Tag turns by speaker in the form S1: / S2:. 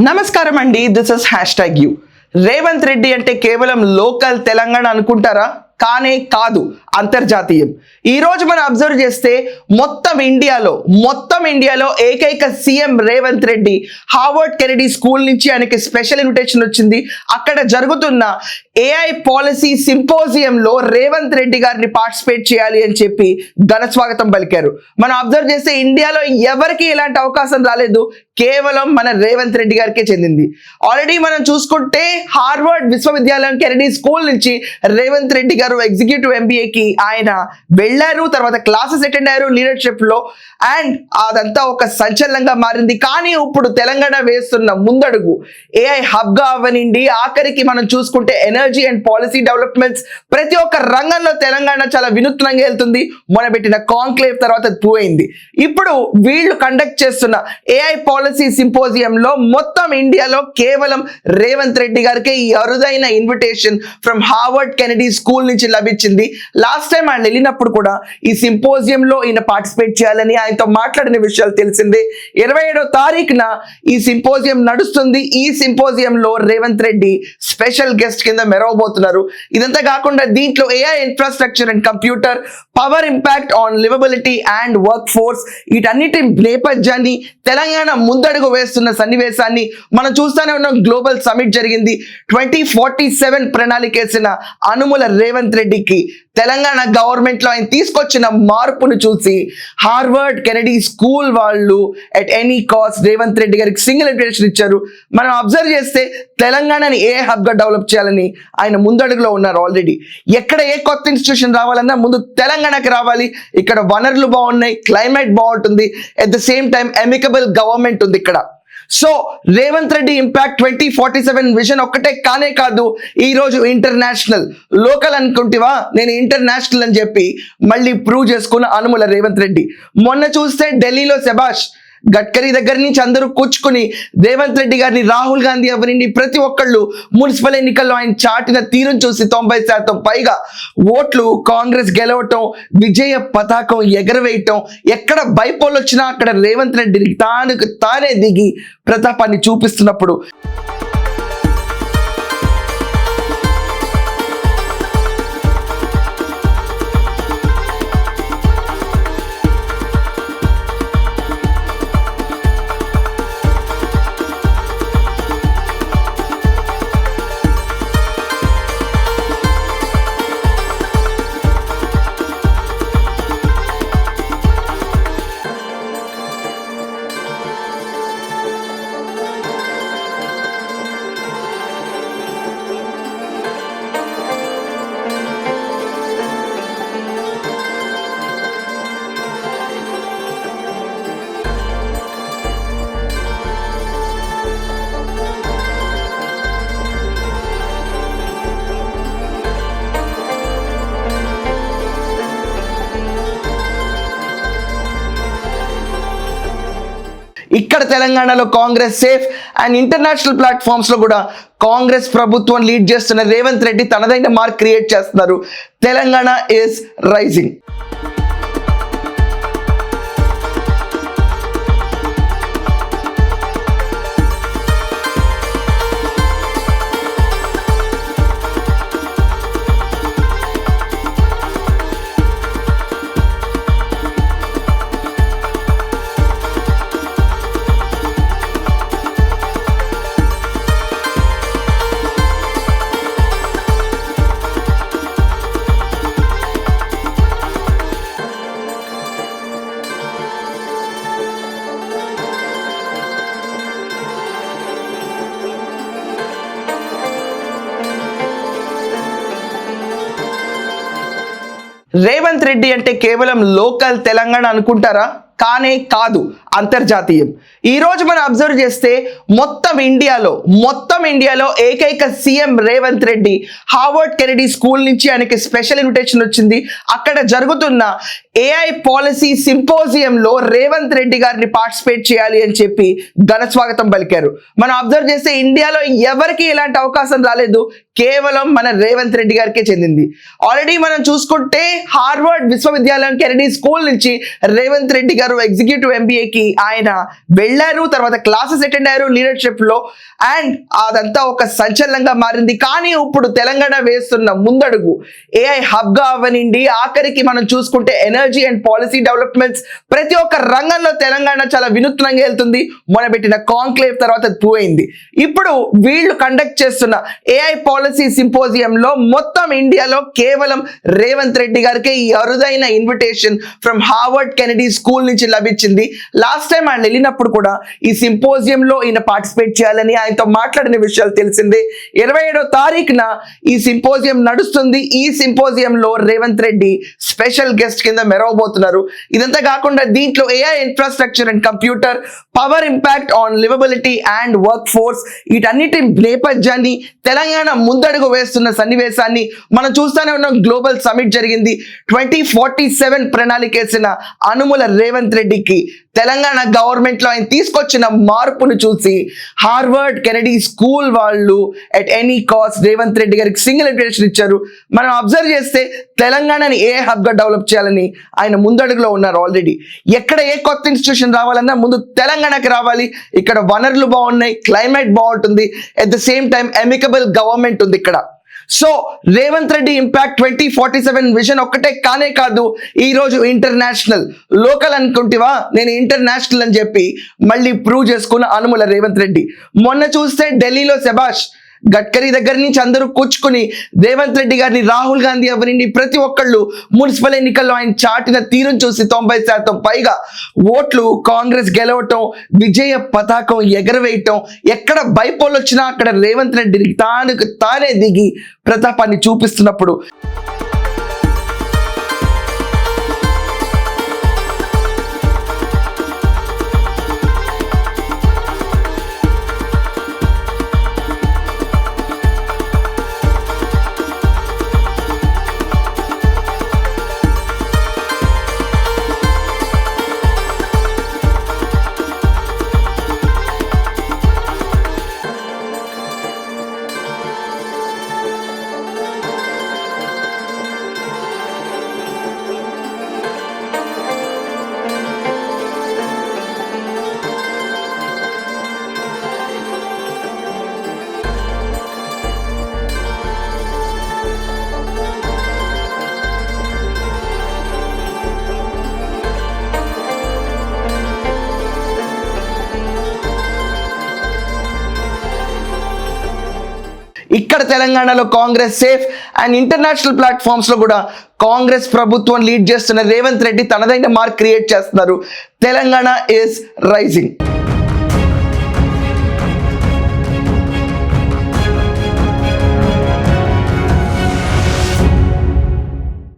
S1: నమస్కారం అండి, this is #you. Revanth Reddy అంటే కేవలం లోకల్ తెలంగాణ అనుకుంటారా? కానే కాదు, అంతర్జాతీయం. ఈ రోజు మనం అబ్జర్వ్ చేస్తే మొత్తం ఇండియాలో ఏకైక CM Revanth Reddy. Harvard Kennedy school నుంచి ఆయనకి స్పెషల్ ఇన్విటేషన్ వచ్చింది. అక్కడ జరుగుతున్న ఏఐ పాలసీ సింపోజియంలో రేవంత్ రెడ్డి గారిని పార్టిసిపేట్ చేయాలి అని చెప్పి ఘన స్వాగతం పలికారు. మనం అబ్జర్వ్ చేస్తే ఇండియాలో ఎవరికి ఇలాంటి అవకాశం రాలేదు, కేవలం మన రేవంత్ రెడ్డి గారికే చెందింది. ఆల్రెడీ మనం చూసుకుంటే హార్వర్డ్ విశ్వవిద్యాలయం కెనడీ స్కూల్ నుంచి రేవంత్ రెడ్డి గారు ఎగ్జిక్యూటివ్ ఎంబీఏకి ఆయన వెళ్ళారు. తర్వాత క్లాసెస్ అటెండ్ అయ్యారు లీడర్షిప్ లో, అండ్ అదంతా ఒక సంచలనంగా మారింది. కానీ ఇప్పుడు తెలంగాణ వేస్తున్న ముందడుగు ఏఐ హబ్ గా అవ్వనిండి, ఆఖరికి మనం చూసుకుంటే ఎనర్జీ అండ్ పాలసీ డెవలప్మెంట్స్, ప్రతి ఒక్క రంగంలో తెలంగాణ చాలా వినూత్నంగా వెళ్తుంది. మొన్న పెట్టిన కాంక్లేవ్ తర్వాత ప్రూవ్ అయింది. ఇప్పుడు వీళ్ళు కండక్ట్ చేస్తున్న ఏఐ పాలసీ సింపోజియంలో మొత్తం ఇండియాలో కేవలం రేవంత్ రెడ్డి గారికి ఈ అరుదైన invitation from Harvard Kennedy school నుంచి లభించింది. లాస్ట్ టైం ఆయన వెళ్ళినప్పుడు కూడా ఈ సింపోజియంలో ఈయన పార్టిసిపేట్ చేయాలని ఆయనతో మాట్లాడిన విషయాలు తెలిసిందే. 27వ తారీఖున ఈ సింపోజియం నడుస్తుంది. ఈ సింపోజియంలో రేవంత్ రెడ్డి స్పెషల్ గెస్ట్ కింద మెరవబోతున్నారు. ఇదంతా కాకుండా దీంట్లో AI infrastructure and computer, power impact on liveability and work force, వీటన్నిటి నేపథ్యాన్ని, తెలంగాణ ముందడుగు వేస్తున్న సన్నివేశాన్ని మనం చూస్తూనే ఉన్నాం. గ్లోబల్ సమిట్ జరిగింది. 2047 ప్రణాళికేసిన అనుముల రేవంత్ రెడ్డికి తెలంగాణ గవర్నమెంట్ లో ఆయన తీసుకొచ్చిన మార్పును చూసి హార్వర్డ్ కెనడీ స్కూల్ వాళ్ళు at any cost Revanth Reddy గారికి సింగిల్ ఇన్విటేషన్ ఇచ్చారు. మనం అబ్జర్వ్ చేస్తే తెలంగాణని ఏ హబ్ గా డెవలప్ చేయాలని ఆయన ముందడుగులో ఉన్నారు. ఆల్రెడీ ఎక్కడ ఏ కొత్త ఇన్స్టిట్యూషన్ రావాలన్నా ముందు తెలంగాణకి రావాలి. ఇక్కడ వనరులు బాగున్నాయి, క్లైమేట్ బాగుంటుంది, at the same time amicable government ఉంది ఇక్కడ. So Revanth Reddy impact 2047 vision ఒక్కటే కానే కాదు, ఈ రోజు ఇంటర్నేషనల్. లోకల్ అనుకుంటేవా, నేను ఇంటర్నేషనల్ అని చెప్పి మళ్ళీ ప్రూవ్ చేసుకున్న అనుముల రేవంత్ రెడ్డి. మొన్న చూస్తే ఢిల్లీలో శభాష్ గడ్కరీ దగ్గర నుంచి అందరూ కూర్చుకుని రేవంత్ రెడ్డి గారిని, రాహుల్ గాంధీ ఎవరిని, ప్రతి ఒక్కళ్ళు మున్సిపల్ ఎన్నికల్లో ఆయన చాటిన తీరును చూసి 90% పైగా ఓట్లు కాంగ్రెస్ గెలవటం, విజయ పతాకం ఎగరవేయటం, ఎక్కడ బైపోల్ వచ్చినా అక్కడ రేవంత్ రెడ్డిని తానే దిగి ప్రతాపాన్ని చూపిస్తున్నప్పుడు ఇక్కడ తెలంగాణలో Congress safe and international platforms లో కూడా కాంగ్రెస్ ప్రభుత్వం లీడ్ చేస్తున్న రేవంత్ రెడ్డి తనదైన మార్క్ క్రియేట్ చేస్తున్నారు. Telangana is rising. రేవంత్ రెడ్డి అంటే కేవలం లోకల్ తెలంగాణ అనుకుంటారా? కానే కాదు, అంతర్జాతీయం. ఈ రోజు మనం అబ్జర్వ్ చేస్తే మొత్తం ఇండియాలో ఏకైక CM Revanth Reddy. Harvard Kennedy school నుంచి ఆయనకి స్పెషల్ ఇన్విటేషన్ వచ్చింది. అక్కడ జరుగుతున్న ఏఐ పాలసీ సింపోజియంలో రేవంత్ రెడ్డి గారిని పార్టిసిపేట్ చేయాలి అని చెప్పి ఘన స్వాగతం పలికారు. మనం అబ్జర్వ్ చేస్తే ఇండియాలో ఎవరికి ఇలాంటి అవకాశం రాలేదు, కేవలం మన రేవంత్ రెడ్డి గారికే చెందింది. ఆల్రెడీ మనం చూసుకుంటే హార్వర్డ్ విశ్వవిద్యాలయం కెనడీ స్కూల్ నుంచి రేవంత్ రెడ్డి గారు గారు ఎగ్జిక్యూటివ్ ఎంబీఏకి ఆయన వెళ్ళారు, తర్వాత క్లాసెస్ అటెండ్ అయ్యారు లీడర్షిప్ లో, అండ్ అదంతా ఒక సంచలనంగా మారింది. కానీ ఇప్పుడు తెలంగాణ వేస్తున్న ముందడుగు ఏఐ హబ్ గా అవ్వనిండి, ఆఖరికి మనం చూసుకుంటే ఎనర్జీ అండ్ పాలసీ డెవలప్మెంట్స్ ప్రతి ఒక్క రంగంలో తెలంగాణ చాలా వినూత్నంగా వెళ్తుంది. మొన్న పెట్టిన కాంక్లేవ్ తర్వాత ప్రూవ్ అయింది. ఇప్పుడు వీళ్ళు కండక్ట్ చేస్తున్న ఏఐ పాలసీ సింపోజియంలో మొత్తం ఇండియాలో కేవలం రేవంత్ రెడ్డి గారికి ఈ అరుదైన invitation from Harvard Kennedy school నుంచి లభించింది. లాస్ట్ టైం ఆయన వెళ్ళినప్పుడు కూడా ఈ సింపోజియంలో ఈయన పార్టిసిపేట్ చేయాలని ఆయనతో మాట్లాడిన విషయాలు తెలిసిందే. 27వ తారీఖున ఈ సింపోజియం నడుస్తుంది. ఈ సింపోజియంలో రేవంత్ రెడ్డి స్పెషల్ గెస్ట్ కింద మెరవబోతున్నారు. ఇదంతా కాకుండా దీంట్లో AI infrastructure and computer, power impact on liveability and work force, వీటన్నిటి నేపథ్యాన్ని, తెలంగాణ ముందడుగు వేస్తున్న సన్నివేశాన్ని మనం చూస్తూనే ఉన్నాం. గ్లోబల్ సమిట్ జరిగింది. 2047 ప్రణాళికేసిన అనుముల రేవంత్ రెడ్డికి తెలంగాణ గవర్నమెంట్ లో ఆయన తీసుకొచ్చిన మార్పును చూసి హార్వర్డ్ కెనడీ స్కూల్ వాళ్ళు at any cost Revanth Reddy గారికి సింగిల్ ఇన్విటేషన్ ఇచ్చారు. మనం అబ్జర్వ్ చేస్తే తెలంగాణని ఏ హబ్ గా డెవలప్ చేయాలని ఆయన ముందడుగులో ఉన్నారు ఆల్రెడీ. ఎక్కడ ఏ కొత్త ఇన్స్టిట్యూషన్ రావాలన్నా ముందు తెలంగాణకి రావాలి. ఇక్కడ వనరులు బాగున్నాయి, క్లైమేట్ బాగుంటుంది, at the same time amicable government ఉంది ఇక్కడ. So Revanth Reddy impact 2047 vision ఒక్కటే కానే కాదు, ఈ రోజు ఇంటర్నేషనల్. లోకల్ అనుకుంటేవా నేను ఇంటర్నేషనల్ అని చెప్పి మళ్ళీ ప్రూవ్ చేసుకున్న అనుముల రేవంత్ రెడ్డి. మొన్న చూస్తే ఢిల్లీలో శభాష్ గడ్కరీ దగ్గర నుంచి అందరూ కూర్చుకుని రేవంత్ రెడ్డి గారిని, రాహుల్ గాంధీ ఎవరిని, ప్రతి ఒక్కళ్ళు మున్సిపల్ ఎన్నికల్లో ఆయన చాటిన తీరును చూసి 90% పైగా ఓట్లు కాంగ్రెస్ గెలవటం, విజయ పతాకం ఎగరవేయటం, ఎక్కడ బైపోల్ వచ్చినా అక్కడ రేవంత్ రెడ్డిని తానే దిగి ప్రతాపాన్ని చూపిస్తున్నప్పుడు ఇక్కడ తెలంగాణలో Congress safe and international platforms లో కూడా కాంగ్రెస్ ప్రభుత్వం లీడ్ చేస్తున్న రేవంత్ రెడ్డి తనదైన మార్క్ క్రియేట్ చేస్తున్నారు. Telangana is rising.